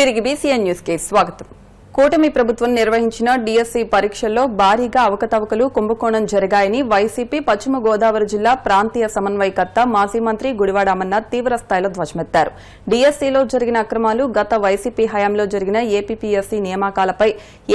తిరిగి BCN news కి స్వాగతం. కూటమి ప్రభుత్వం నిర్వహించిన డీఎస్సీ పరీక్షల్లో భారీగా అవకతవకలు, కుంభకోణం జరిగాయని వైసీపీ పశ్చిమ గోదావరి జిల్లా ప్రాంతీయ సమన్వయకర్త మాజీ మంత్రి గుడివాడ అమర్నాథ్ తీవ్రస్థాయిలో ధ్వజమెత్తారు. డీఎస్సీలో జరిగిన అక్రమాలు, గత వైసీపీ హయాంలో జరిగిన ఏపీపీఎస్సీ నియామకాలపై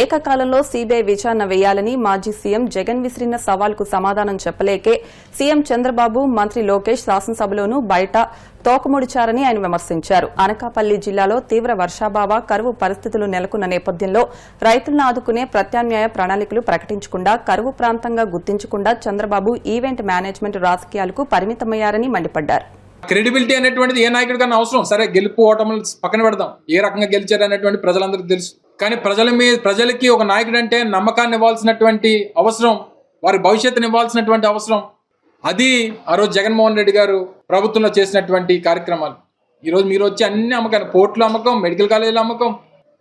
ఏకకాలంలో సీబీఐ విచారణ వేయాలని మాజీ సీఎం జగన్ విసిరిన సవాల్కు సమాధానం చెప్పలేకే సీఎం చంద్రబాబు, మంత్రి లోకేష్ శాసనసభలోనూ బయట తోకముడిచారని ఆయన విమర్శించారు. అనకాపల్లి జిల్లాలో తీవ్ర వర్షాభావ, కరువు పరిస్థితులు నెలకొన్న నేపథ్యంలో రైతులను ఆదుకునే ప్రత్యామ్నాయ ప్రణాళికలు ప్రకటించకుండా, కరువు ప్రాంతంగా గుర్తించకుండా చంద్రబాబు ఈవెంట్ మేనేజ్మెంట్ రాజకీయాలకు పరిమితమయ్యారని మండిపడ్డారు. క్రెడిబిలిటీ అనేటువంటిది ఏ నాయకుడి కన్నా అవసరం. సరే, గెలుపు ఓటములు పక్కన పెడదాం, ఏ రకంగా గెలిచారు అనేటువంటి ప్రజలందరికీ తెలుసు. కానీ ప్రజలకి ఒక నాయకుడు అంటే నమ్మకాన్ని ఇవ్వాల్సినటువంటి అవసరం, వారి భవిష్యత్తుని ఇవ్వాల్సినటువంటి అవసరం. అది ఆ రోజు జగన్మోహన్ రెడ్డి గారు ప్రభుత్వంలో చేసినటువంటి కార్యక్రమాలు. ఈరోజు మీరు వచ్చి అన్ని అమ్మకాలు, పోర్టుల అమ్మకం, మెడికల్ కాలేజీల అమ్మకం,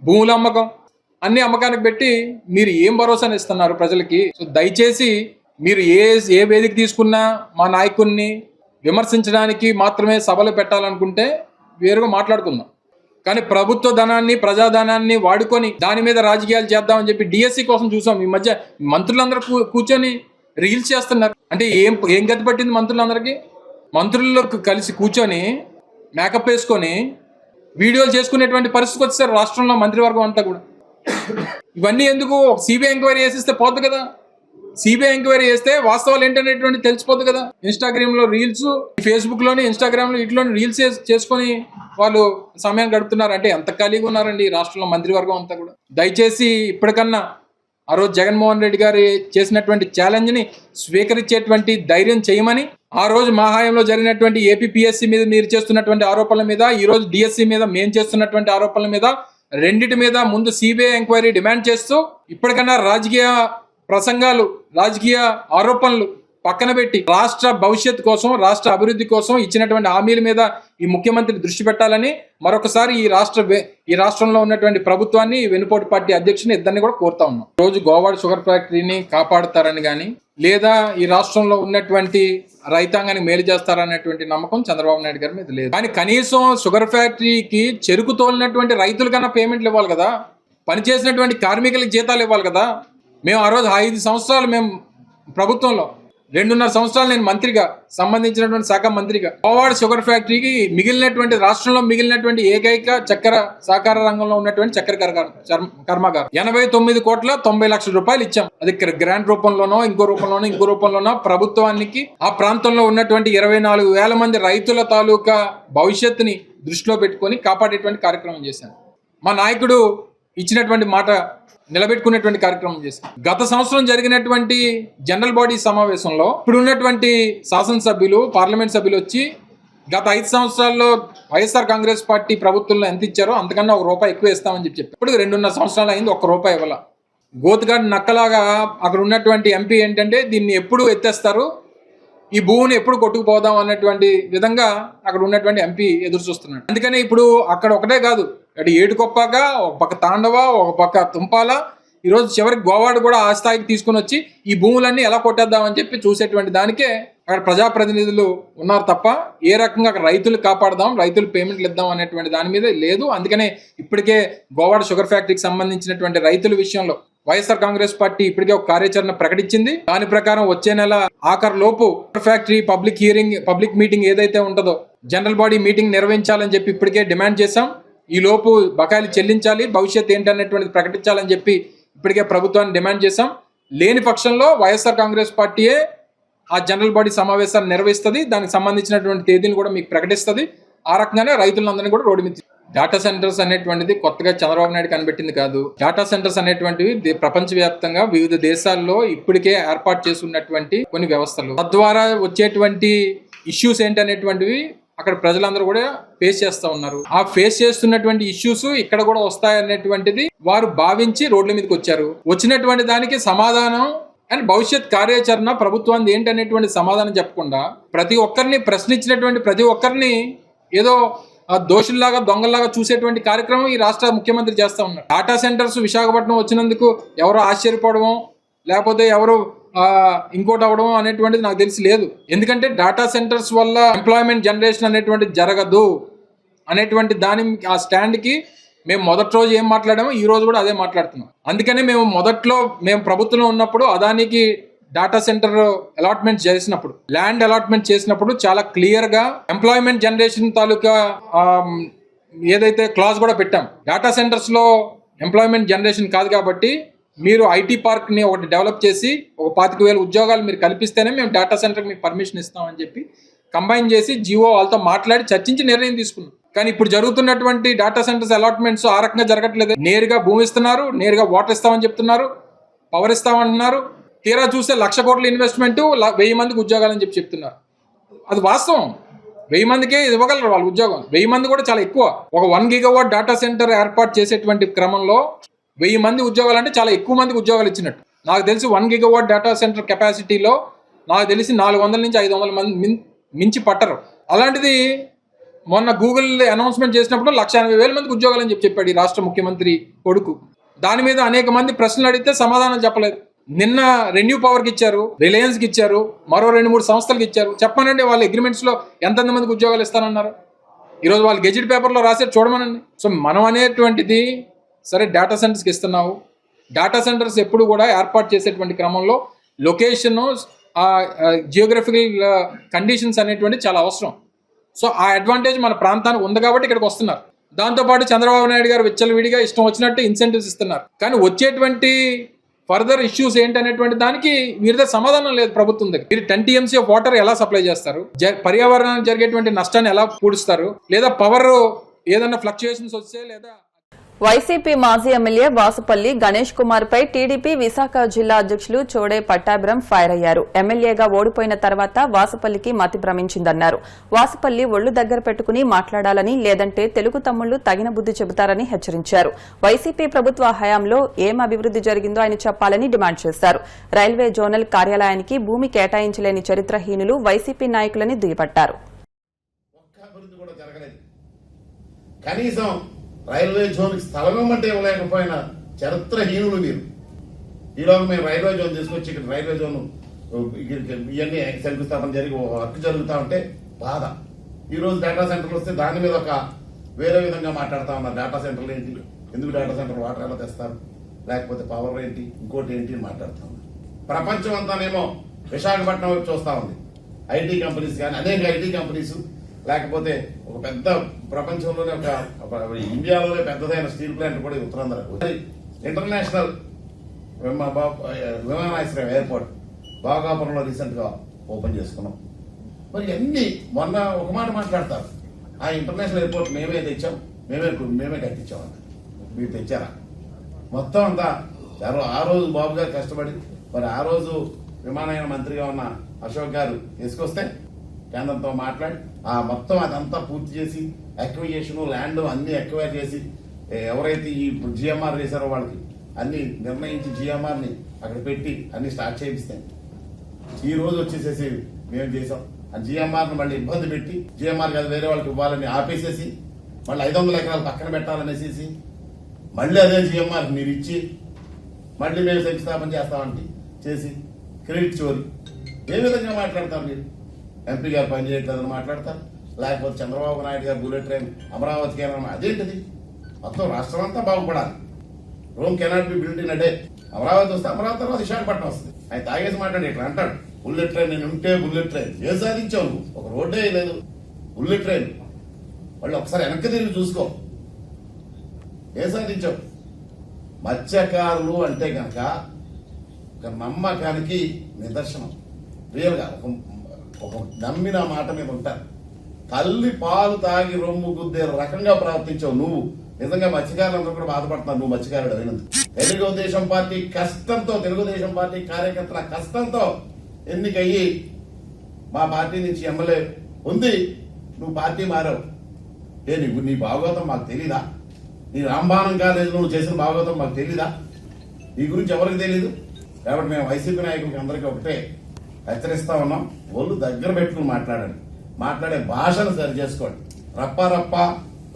భూముల అమ్మకం, అన్ని అమ్మకానికి పెట్టి మీరు ఏం భరోసాని ఇస్తున్నారు ప్రజలకి? సో దయచేసి మీరు ఏ వేదిక తీసుకున్నా మా నాయకుడిని విమర్శించడానికి మాత్రమే సభలు పెట్టాలనుకుంటే వేరుగా మాట్లాడుకుందాం. కానీ ప్రభుత్వ ధనాన్ని, ప్రజాధనాన్ని వాడుకొని దాని మీద రాజకీయాలు చేద్దామని చెప్పి డిఎస్సి కోసం చూసాం. ఈ మధ్య మంత్రులందరూ కూర్చొని రీల్స్ చేస్తున్నారు. అంటే ఏం గతి పట్టింది మంత్రులందరికీ? మంత్రులకు కలిసి కూర్చొని మేకప్ వేసుకొని వీడియోలు చేసుకునేటువంటి పరిస్థితికి వచ్చేసారు రాష్ట్రంలో మంత్రివర్గం అంతా కూడా. ఇవన్నీ ఎందుకు? సిబిఐ ఎంక్వైరీ చేసిస్తే పోద్దు కదా. సిబిఐ ఎంక్వైరీ చేస్తే వాస్తవాలు ఏంటనేటువంటి తెలిసిపోద్దు కదా. ఇన్స్టాగ్రామ్లో రీల్స్, ఫేస్బుక్లోని, ఇన్స్టాగ్రామ్లో వీటిలోని రీల్స్ చేసుకొని వాళ్ళు సమయం గడుపుతున్నారు. అంటే ఎంత ఖాళీగా ఉన్నారండి ఈ రాష్ట్రంలో మంత్రివర్గం అంతా కూడా. దయచేసి ఇప్పటికన్నా ఆ రోజు జగన్మోహన్ రెడ్డి గారు చేసినటువంటి ఛాలెంజ్ని స్వీకరించేటువంటి ధైర్యం చేయమని, ఆ రోజు మా హయాంలో జరిగినటువంటి ఏపీపీఎస్సీ మీద మీరు చేస్తున్నటువంటి ఆరోపణల మీద, ఈ రోజు డిఎస్సీ మీద మేము చేస్తున్నటువంటి ఆరోపణల మీద, రెండింటి మీద ముందు సిబిఐ ఎంక్వైరీ డిమాండ్ చేస్తూ, ఇప్పటికన్నా రాజకీయ ప్రసంగాలు, రాజకీయ ఆరోపణలు పక్కన పెట్టి రాష్ట్ర భవిష్యత్తు కోసం, రాష్ట్ర అభివృద్ధి కోసం ఇచ్చినటువంటి హామీల మీద ఈ ముఖ్యమంత్రి దృష్టి పెట్టాలని మరొకసారి ఈ రాష్ట్రంలో ఉన్నటువంటి ప్రభుత్వాన్ని, వెనుపోటు పార్టీ అధ్యక్షుని ఇద్దరిని కూడా కోరుతా ఉన్నాం. రోజు గోవాడ షుగర్ ఫ్యాక్టరీని కాపాడుతారని కానీ, లేదా ఈ రాష్ట్రంలో ఉన్నటువంటి రైతాంగానికి మేలు చేస్తారనేటువంటి నమ్మకం చంద్రబాబు నాయుడు గారి మీద లేదు. కానీ కనీసం షుగర్ ఫ్యాక్టరీకి చెరుకు తోలినటువంటి రైతులకన్నా పేమెంట్లు ఇవ్వాలి కదా, పనిచేసినటువంటి కార్మికులకు జీతాలు ఇవ్వాలి కదా. మేము ఆ రోజు 5 సంవత్సరాలు మేము ప్రభుత్వంలో, 2.5 సంవత్సరాలు నేను మంత్రిగా, సంబంధించినటువంటి శాఖ మంత్రిగా, గోవాడ షుగర్ ఫ్యాక్టరీకి రాష్ట్రంలో మిగిలినటువంటి ఏకైక చక్కెర సహకార రంగంలో ఉన్నటువంటి చక్కెర కర్మాగారం 89 కోట్ల 90 లక్షల రూపాయలు ఇచ్చాం. అది గ్రాంట్ రూపంలోనో ఇంకో రూపంలోనో ప్రభుత్వానికి ఆ ప్రాంతంలో ఉన్నటువంటి 24,000 మంది రైతుల తాలూకా భవిష్యత్తుని దృష్టిలో పెట్టుకొని కాపాడేటువంటి కార్యక్రమం చేశాను. మా నాయకుడు ఇచ్చినటువంటి మాట నిలబెట్టుకునేటువంటి కార్యక్రమం చేశారు. గత సంవత్సరం జరిగినటువంటి జనరల్ బాడీ సమావేశంలో ఇప్పుడు ఉన్నటువంటి శాసనసభ్యులు, పార్లమెంట్ సభ్యులు వచ్చి గత 5 సంవత్సరాల్లో వైఎస్ఆర్ కాంగ్రెస్ పార్టీ ప్రభుత్వంలో ఎంత ఇచ్చారో అంతకన్నా ₹1 ఎక్కువ ఇస్తామని చెప్పి ఇప్పుడు 2.5 సంవత్సరాలు అయింది, ₹1 ఇవ్వాల. గోతుగాడి నక్కలాగా అక్కడ ఉన్నటువంటి ఎంపీ ఏంటంటే దీన్ని ఎప్పుడు ఎత్తేస్తారు, ఈ భూమిని ఎప్పుడు కొట్టుకుపోదాం అన్నటువంటి విధంగా అక్కడ ఉన్నటువంటి ఎంపీ ఎదురు చూస్తున్నాడు. అందుకని ఇప్పుడు అక్కడ ఒకటే కాదు, అటు ఏడుకొప్పాక, ఒక పక్క తాండవ, ఒక పక్క తుంపాల, ఈరోజు చివరికి గోవాడు కూడా ఆ స్థాయికి తీసుకుని వచ్చి ఈ భూములన్నీ ఎలా కొట్టేద్దామని చెప్పి చూసేటువంటి దానికే అక్కడ ప్రజాప్రతినిధులు ఉన్నారు తప్ప ఏ రకంగా అక్కడ రైతులు కాపాడదాం, రైతులు పేమెంట్లు ఇద్దాం అనేటువంటి దాని మీద లేదు. అందుకనే ఇప్పటికే గోవాడ షుగర్ ఫ్యాక్టరీకి సంబంధించినటువంటి రైతుల విషయంలో వైఎస్ఆర్ కాంగ్రెస్ పార్టీ ఇప్పటికే ఒక కార్యాచరణ ప్రకటించింది. దాని ప్రకారం వచ్చే నెల ఆఖరు లోపు ఫ్యాక్టరీ పబ్లిక్ మీటింగ్ ఏదైతే ఉంటుందో, జనరల్ బాడీ మీటింగ్ నిర్వహించాలని చెప్పి ఇప్పటికే డిమాండ్ చేశాం. ఈ లోపు బకాయిలు చెల్లించాలి, భవిష్యత్తు ఏంటనేటువంటిది ప్రకటించాలని చెప్పి ఇప్పటికే ప్రభుత్వాన్ని డిమాండ్ చేశాం. లేని పక్షంలో వైఎస్ఆర్ కాంగ్రెస్ పార్టీయే ఆ జనరల్ బాడీ సమావేశాన్ని నిర్వహిస్తుంది, దానికి సంబంధించినటువంటి తేదీని కూడా మీకు ప్రకటిస్తుంది. ఆ రకంగానే రైతులందరినీ కూడా రోడ్డు మీద. డేటా సెంటర్స్ అనేటువంటిది కొత్తగా చంద్రబాబు నాయుడు కనిపెట్టింది కాదు. డేటా సెంటర్స్ అనేటువంటివి ప్రపంచవ్యాప్తంగా వివిధ దేశాల్లో ఇప్పటికే ఏర్పాటు చేసి ఉన్నటువంటి కొన్ని వ్యవస్థలు. తద్వారా వచ్చేటువంటి ఇష్యూస్ ఏంటనేటువంటివి అక్కడ ప్రజలందరూ కూడా ఫేస్ చేస్తూ ఉన్నారు. ఆ ఫేస్ చేస్తున్నటువంటి ఇష్యూస్ ఇక్కడ కూడా వస్తాయనేటువంటిది వారు భావించి రోడ్ల మీదకి వచ్చారు. వచ్చినటువంటి దానికి సమాధానం అండ్ భవిష్యత్ కార్యాచరణ ప్రభుత్వాన్ని ఏంటనేటువంటి సమాధానం చెప్పకుండా ప్రతి ఒక్కరిని ప్రశ్నించినటువంటి ప్రతి ఒక్కరిని ఏదో దోషుల్లాగా, దొంగల్లాగా చూసేటువంటి కార్యక్రమం ఈ రాష్ట్ర ముఖ్యమంత్రి చేస్తూ ఉన్నారు. డాటా సెంటర్స్ విశాఖపట్నం వచ్చినందుకు ఎవరో ఆశ్చర్యపోవడమో, లేకపోతే ఎవరు ఇంకోటి అవ్వడం అనేటువంటిది నాకు తెలిసి లేదు. ఎందుకంటే డాటా సెంటర్స్ వల్ల ఎంప్లాయ్మెంట్ జనరేషన్ అనేటువంటిది జరగదు అనేటువంటి దాని ఆ స్టాండ్కి మేము మొదటి రోజు ఏం మాట్లాడామో ఈ రోజు కూడా అదే మాట్లాడుతున్నాం. అందుకనే మేము ప్రభుత్వంలో ఉన్నప్పుడు అదానికి డాటా సెంటర్ అలాట్మెంట్ చేసినప్పుడు, ల్యాండ్ అలాట్మెంట్ చేసినప్పుడు చాలా క్లియర్ గా ఎంప్లాయ్మెంట్ జనరేషన్ తాలూకా ఏదైతే క్లాజ్ కూడా పెట్టాం. డాటా సెంటర్స్ లో ఎంప్లాయ్మెంట్ జనరేషన్ కాదు కాబట్టి మీరు ఐటీ పార్క్ ని ఒకటి డెవలప్ చేసి ఒక 25,000 ఉద్యోగాలు మీరు కల్పిస్తేనే మేము డాటా సెంటర్ మీకు పర్మిషన్ ఇస్తామని చెప్పి కంబైన్ చేసి జియో వాళ్ళతో మాట్లాడి చర్చించి నిర్ణయం తీసుకున్నాం. కానీ ఇప్పుడు జరుగుతున్నటువంటి డాటా సెంటర్స్ అలాట్మెంట్స్ ఆ రకంగా జరగట్లేదు. నేరుగా భూమి ఇస్తున్నారు, నేరుగా వాటర్ ఇస్తామని చెప్తున్నారు, పవర్ ఇస్తామంటున్నారు. తీరా చూస్తే 1,00,000 కోట్ల ఇన్వెస్ట్మెంట్ 1000 మందికి ఉద్యోగాలని చెప్తున్నారు. అది వాస్తవం. 1000 మందికే ఇవ్వగలరు వాళ్ళు ఉద్యోగం. 1000 మంది కూడా చాలా ఎక్కువ. ఒక 1 గిగావాట్ డాటా సెంటర్ ఏర్పాటు చేసేటువంటి క్రమంలో 1000 మంది ఉద్యోగాలు అంటే చాలా ఎక్కువ మందికి ఉద్యోగాలు ఇచ్చినట్టు. నాకు తెలిసి 1 గిగావాట్ డాటా సెంటర్ కెపాసిటీలో నాకు తెలిసి 400 నుంచి 500 మంది మించి పట్టరు. అలాంటిది మొన్న గూగుల్ అనౌన్స్మెంట్ చేసినప్పుడు 1,80,000 మందికి ఉద్యోగాలు అని చెప్పాడు ఈ రాష్ట్ర ముఖ్యమంత్రి కొడుకు. దాని మీద అనేక మంది ప్రశ్నలు అడిగితే సమాధానం చెప్పలేదు. నిన్న రెన్యూ పవర్కి ఇచ్చారు, రిలయన్స్కి ఇచ్చారు, మరో 2-3 సంస్థలకు ఇచ్చారు. చెప్పమనండి వాళ్ళ అగ్రిమెంట్స్లో ఎంతెంత మందికి ఉద్యోగాలు ఇస్తానన్నారు. ఈరోజు వాళ్ళు గెజిట్ పేపర్లో రాసేది చూడమనండి. సో మనం అనేటువంటిది సరే డేటా సెంటర్స్కి ఇస్తున్నావు. డేటా సెంటర్స్ ఎప్పుడు కూడా ఏర్పాటు చేసేటువంటి క్రమంలో లొకేషను, జియోగ్రఫికల్ కండిషన్స్ అనేటువంటి చాలా అవసరం. సో ఆ అడ్వాంటేజ్ మన ప్రాంతానికి ఉంది కాబట్టి ఇక్కడికి వస్తున్నారు. దాంతోపాటు చంద్రబాబు నాయుడు గారు విచ్చలవిడిగా ఇష్టం వచ్చినట్టు ఇన్సెంటివ్స్ ఇస్తున్నారు. కానీ వచ్చేటువంటి ఫర్దర్ ఇష్యూస్ ఏంటనేటువంటి దానికి మీ దగ్గర సమాధానం లేదు ప్రభుత్వం దగ్గర. మీరు 10 TMC ఆఫ్ వాటర్ ఎలా సప్లై చేస్తారు, పర్యావరణానికి జరిగేటువంటి నష్టాన్ని ఎలా పూడుస్తారు, లేదా పవర్ ఏదైనా ఫ్లక్చుయేషన్స్ వస్తే, లేదా వైసీపీ మాజీ ఎమ్మెల్యే వాసుపల్లి గణేష్ కుమార్ పై టీడీపీ విశాఖ జిల్లా అధ్యక్షులు చోడే పట్టాభిరామ్ ఫైర్ అయ్యారు. ఎమ్మెల్యేగా ఓడిపోయిన తర్వాత వాసుపల్లికి మతి భ్రమించిందన్నారు. వాసుపల్లి ఒళ్లు దగ్గర పెట్టుకుని మాట్లాడాలని, లేదంటే తెలుగు తమ్ముళ్లు తగిన బుద్ది చెబుతారని హెచ్చరించారు. వైసీపీ ప్రభుత్వ హయాంలో ఏం అభివృద్ది జరిగిందో ఆయన చెప్పాలని డిమాండ్ చేశారు. రైల్వే జోనల్ కార్యాలయానికి భూమి కేటాయించలేని చరిత్రహీనులు వైసీపీ నాయకులని దుయ్యబట్టారు. రైల్వే జోన్కి స్థలం ఇవ్వమంటే ఇవ్వలేకపోయినా చరిత్రహీనులు మీరు. ఈలోగా మేము రైల్వే జోన్ తీసుకొచ్చి ఇక్కడ రైల్వే జోన్ ఇవన్నీ శంకుస్థాపన జరిగి వర్క్ జరుగుతూ ఉంటే బాధ. ఈరోజు డేటా సెంటర్లు వస్తే దాని మీద ఒక వేరే విధంగా మాట్లాడుతూ ఉన్నారు. డేటా సెంటర్లు ఏంటి, ఎందుకు డేటా సెంటర్ వాటర్ ఎలా తెస్తారు, లేకపోతే పవర్ ఏంటి, ఇంకోటి ఏంటి అని మాట్లాడుతూ ఉన్నారు. ప్రపంచం అంతానేమో విశాఖపట్నం వైపు చూస్తూ ఉంది. ఐటీ కంపెనీస్ కానీ అనేక ఐటీ కంపెనీస్, లేకపోతే ఒక పెద్ద ప్రపంచంలోనే ఒక ఇండియాలోనే పెద్దదైన స్టీల్ ప్లాంట్ కూడా ఉత్తరాంధ్ర. ఇంటర్నేషనల్ విమానాశ్రయం ఎయిర్పోర్ట్ భోగాపురంలో రీసెంట్ గా ఓపెన్ చేసుకున్నాం. మరి అన్ని మొన్న ఒక మాట మాట్లాడతారు, ఆ ఇంటర్నేషనల్ ఎయిర్పోర్ట్ మేమే తెచ్చాం, మేమే కట్టించామన్న. మీరు తెచ్చారా? మొత్తం అంతా ఆ రోజు బాబు గారు కష్టపడి, మరి ఆ రోజు విమానయాన మంత్రిగా ఉన్న అశోక్ గారు తీసుకొస్తే కేంద్రంతో మాట్లాడి ఆ మొత్తం అదంతా పూర్తి చేసి అక్విజిషన్ ల్యాండ్ అన్ని ఎక్వైర్ చేసి ఎవరైతే ఈ జిఎంఆర్ చేశారో వాళ్ళకి అన్ని నిర్ణయించి జిఎంఆర్ ని అక్కడ పెట్టి అన్ని స్టార్ట్ చేయిస్తాం. ఈ రోజు వచ్చేసేసి మేము చేసాం. ఆ జిఎంఆర్ ను మళ్ళీ ఇబ్బంది పెట్టి జిఎంఆర్ కాదు వేరే వాళ్ళకి ఇవ్వాలని ఆపేసేసి మళ్ళీ 500 ఎకరాలు పక్కన పెట్టాలనేసి మళ్ళీ అదే జిఎంఆర్ మీరు ఇచ్చి మళ్ళీ మేము శంకుస్థాపన చేస్తామంటే చేసి క్రెడిట్ చోరీ. ఏ విధంగా మాట్లాడతారు మీరు? ఎంపీ గారు పని చేయట్లేదని మాట్లాడతారు, లేకపోతే చంద్రబాబు నాయుడు గారు బుల్లెట్ ట్రైన్ అమరావతికి అదేంటిది? మొత్తం రాష్ట్రం అంతా బాగుపడాలి. Rome cannot be build in a day. Amaravati వస్తే అమరావతి తర్వాత విశాఖపట్నం వస్తుంది. ఆయన తాగేసి మాట్లాడి ఇట్లా అంటాడు, బుల్లెట్ ట్రైన్ నేను ఉంటే బుల్లెట్ ట్రైన్. ఏం సాధించావు నువ్వు? ఒక రోడ్డే లేదు, బుల్లెట్ ట్రైన్. వాళ్ళు ఒకసారి వెనక్కి తిరిగి చూసుకో, ఏం సాధించావు? మత్స్యకారులు అంటే కనుక ఒక నమ్మకానికి నిదర్శనం. రియల్ గా ఒక నమ్మిన మాట మీద ఉంటారు. తల్లి పాలు తాగి రొమ్ము గుద్దే రకంగా ప్రవర్తించావు నువ్వు. నిజంగా మత్స్యకారులందరూ కూడా బాధపడుతున్నారు నువ్వు మత్స్యకారుడు అయినందుకు. తెలుగుదేశం పార్టీ కష్టంతో, తెలుగుదేశం పార్టీ కార్యకర్తల కష్టంతో ఎన్నికయ్యి మా పార్టీ నుంచి ఎమ్మెల్యే ఉంది. నువ్వు పార్టీ మారావు. నీ భాగవతం మాకు తెలీదా? నీ రాంబాణం కాలేదు నువ్వు చేసిన భాగవతం మాకు తెలీదా? నీ గురించి ఎవరికి తెలీదు. కాబట్టి మేము వైసీపీ నాయకులకి అందరికీ ఒకటే హెచ్చరిస్తా ఉన్నాం, ఒళ్ళు దగ్గర పెట్టుకుని మాట్లాడండి. మాట్లాడే భాషను సరి చేసుకోండి. రప్ప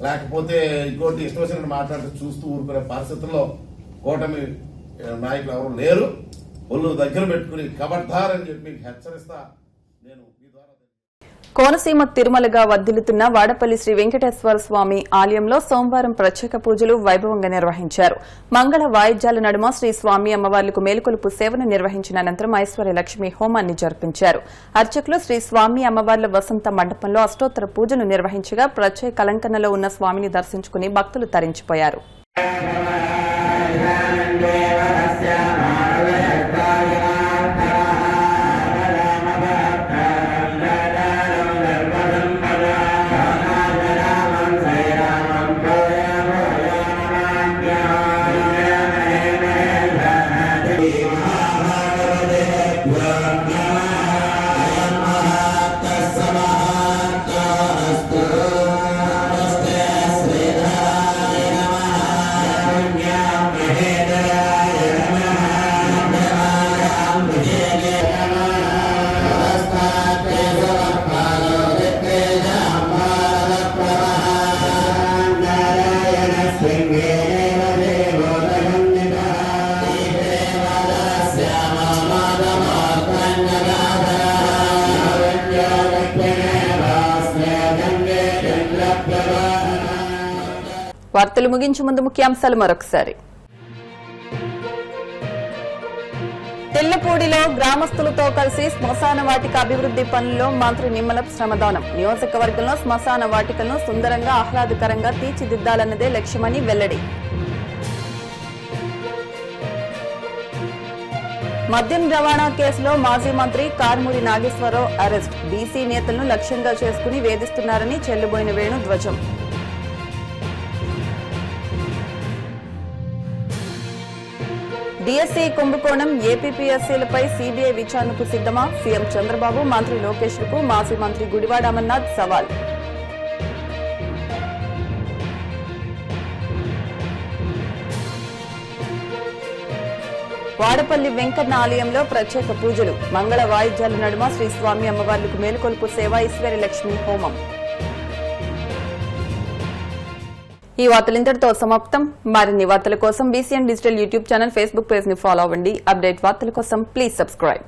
లేకపోతే ఇంకోటి ఇష్టం వచ్చినట్టు మాట్లాడుతూ చూస్తూ ఊరుకునే పరిస్థితుల్లో కూటమి నాయకులు ఎవరు లేరు. ఒళ్ళు దగ్గర పెట్టుకుని కబడ్దార్ అని చెప్పి హెచ్చరిస్తా నేను మీ ద్వారా. కోనసీమ తిరుమలగా వర్ధిల్లుతున్న వాడపల్లి శ్రీ వెంకటేశ్వర స్వామి ఆలయంలో సోమవారం ప్రత్యేక పూజలు వైభవంగా నిర్వహించారు. మంగళ వాయిద్యాల నడుమ శ్రీ స్వామి అమ్మవార్లకు మేలుకొలుపు సేవను నిర్వహించిన అనంతరం ఐశ్వర్యలక్ష్మి హోమాన్ని జరిపించారు. అర్చకులు శ్రీ స్వామి అమ్మవార్ల వసంత మండపంలో అష్టోత్తర పూజలు నిర్వహించగా ప్రత్యేక అలంకరణలో ఉన్న స్వామిని దర్శించుకుని భక్తులు తరించిపోయారు. వార్తలు ముగించే ముందు ముఖ్యాంశాలు మరొకసారి. తెల్లపూడిలో గ్రామస్తులతో కలిసి శ్మశాన వాటిక అభివృద్ది పనుల్లో మంత్రి నిమ్మల శ్రమదానం. నియోజకవర్గంలో శ్మశాన వాటికలను సుందరంగా ఆహ్లాదకరంగా తీర్చిదిద్దాలన్నదే లక్ష్యమని వెల్లడి. మద్యం రవాణా కేసులో మాజీ మంత్రి కారుమూరి నాగేశ్వరరావు అరెస్ట్. బీసీ నేతలను లక్ష్యంగా చేసుకుని వేధిస్తున్నారని చెల్లుబోయిన వేణు ధ్వజం. డీఎస్సీ కుంభకోణం ఏపీపీఎస్సీలపై సీబీఐ విచారణకు సిద్దమా? సీఎం చంద్రబాబు మంత్రి లోకేష్లకు మాజీ మంత్రి గుడివాడ అమర్నాథ్ సవాల్. వాడపల్లి వెంకన్న ఆలయంలో ప్రత్యేక పూజలు. మంగళ వాయిద్యాల నడుమ శ్రీ స్వామి అమ్మవార్లకు మేలుకొలుపు సేవ, ఐశ్వర్యలక్ష్మి హోమం. ఈ వార్తలు ఇంతటితో సమాప్తం. మరిన్ని వార్తల కోసం BCN digital YouTube channel, Facebook page ని ఫాలో అవ్వండి. అప్డేట్ వార్తల కోసం ప్లీజ్ సబ్స్క్రైబ్.